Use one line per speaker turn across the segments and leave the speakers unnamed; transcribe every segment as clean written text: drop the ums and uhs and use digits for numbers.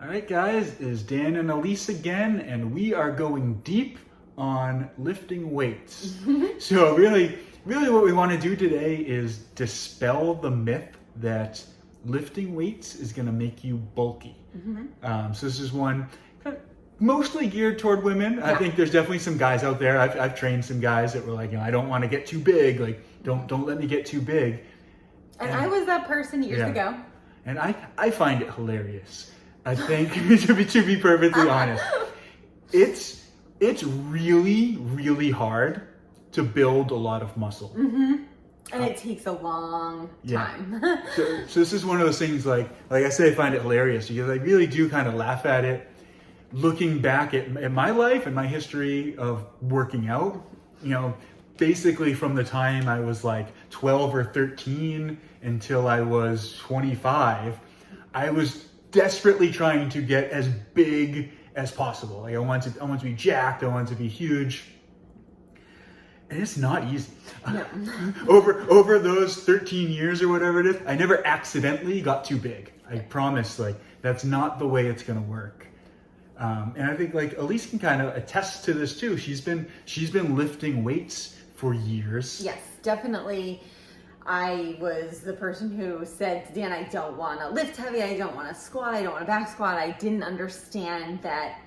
All right, guys, it is Dan and Elise again, and we are going deep on lifting weights. So really what we want to do today is dispel the myth that lifting weights is going to make you bulky. So this is one mostly geared toward women. I think there's definitely some guys out there. I've trained some guys that were like, I don't want to get too big. Like, don't let me get too big.
And I was that person years ago.
And I find it hilarious. I think, to be perfectly honest, it's really, really hard to build a lot of muscle.
And it takes a long time.
So this is one of those things, like I say, I find it hilarious because I really do kind of laugh at it. Looking back at my life and my history of working out, basically from the time I was like 12 or 13 until I was 25, I was desperately trying to get as big as possible. Like I want to be jacked, I want to be huge. And it's not easy.
No.
over those 13 years or whatever it is, I never accidentally got too big. I promise, that's not the way it's gonna work. And I think Elise can kind of attest to this too. She's been lifting weights for years.
Yes, definitely. I was the person who said to Dan, I don't want to lift heavy, I don't want to squat, I don't want to back squat. I didn't understand that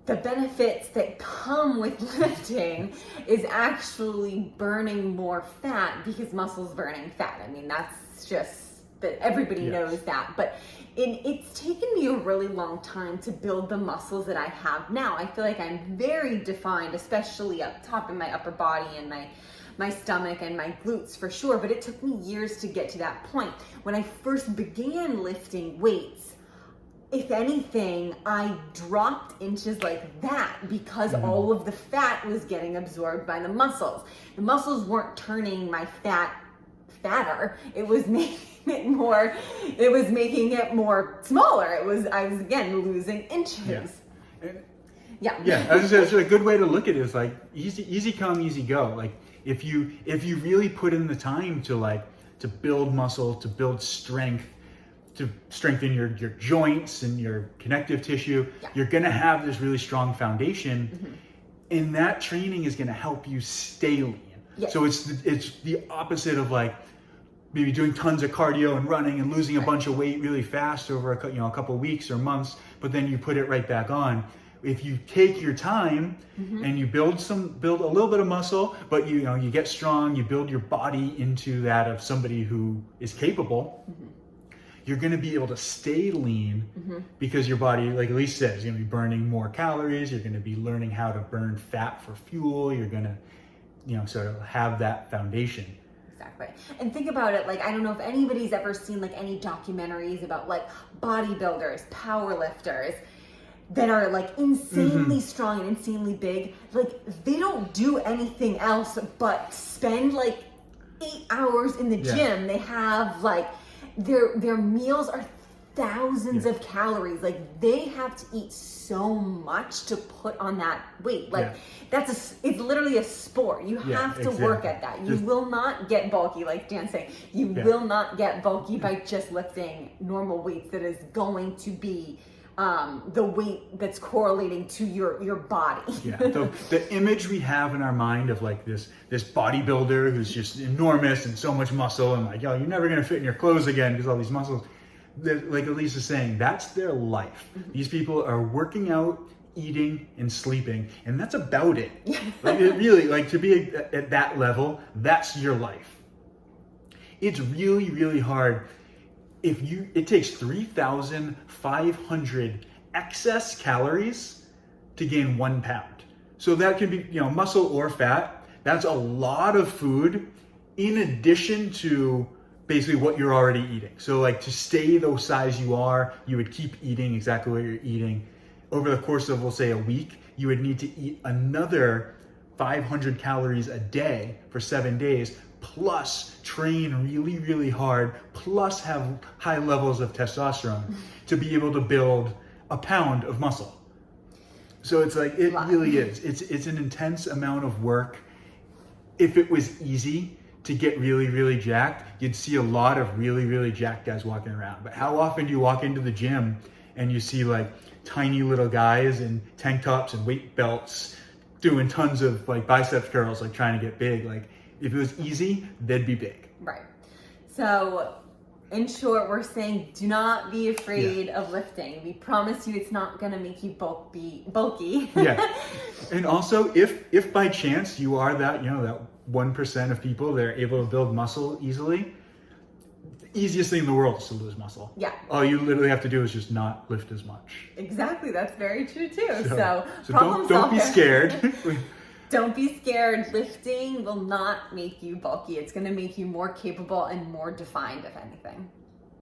the benefits that come with lifting is actually burning more fat because muscle's burning fat. I mean, that's just that everybody knows that. But it's taken me a really long time to build the muscles that I have now. I feel like I'm very defined, especially up top in my upper body and my stomach and my glutes for sure, but it took me years to get to that point. When I first began lifting weights, if anything, I dropped inches like that because all of the fat was getting absorbed by the muscles. The muscles weren't turning my fat fatter. It was making it more smaller. I was again losing inches.
Yeah. That's a good way to look at it. Is like easy come, easy go. Like if you really put in the time to build muscle, to build strength, to strengthen your joints and your connective tissue, you're gonna have this really strong foundation, and that training is gonna help you stay lean. So it's the opposite of maybe doing tons of cardio and running and losing a bunch of weight really fast over a couple of weeks or months, but then you put it right back on. If you take your time and you build a little bit of muscle, but you get strong, you build your body into that of somebody who is capable, you're going to be able to stay lean because your body, like Elise says, is going to be burning more calories. You're going to be learning how to burn fat for fuel. You're going to, sort of have that foundation.
Exactly. And think about it, I don't know if anybody's ever seen any documentaries about bodybuilders, power lifters that are insanely strong and insanely big. They don't do anything else but spend 8 hours in the gym. They have their meals are thousands of calories. They have to eat so much to put on that weight. It's literally a sport. You have to work at that. You will not get bulky, like Dan's saying. You will not get bulky by just lifting normal weights. That is going to be the weight that's correlating to your body.
The image we have in our mind of this bodybuilder who's just enormous and so much muscle and you're never gonna fit in your clothes again because all these muscles. Like Elise is saying, that's their life. These people are working out, eating, and sleeping, and that's about it. To be at that level, that's your life. It's really, really hard. It takes 3,500 excess calories to gain 1 pound. So that can be, muscle or fat. That's a lot of food in addition to basically what you're already eating. So to stay the size you are, you would keep eating exactly what you're eating. Over the course of, we'll say, a week, you would need to eat another 500 calories a day for 7 days, plus train really, really hard, plus have high levels of testosterone to be able to build a pound of muscle. So it's it really is. It's an intense amount of work. If it was easy to get really, really jacked, you'd see a lot of really, really jacked guys walking around. But how often do you walk into the gym and you see like tiny little guys in tank tops and weight belts doing tons of like biceps curls, like trying to get big. Like if it was easy, they'd be big.
Right. So in short, we're saying do not be afraid of lifting. We promise you it's not going to make you bulky.
Yeah. And also, if by chance you are that, you know, that 1% of people that are able to build muscle easily, the easiest thing in the world is to lose muscle.
Yeah.
All you literally have to do is just not lift as much.
Exactly. That's very true too.
So
problem
don't be
solver.
scared.
Don't be scared. Lifting will not make you bulky. It's going to make you more capable and more defined, if anything.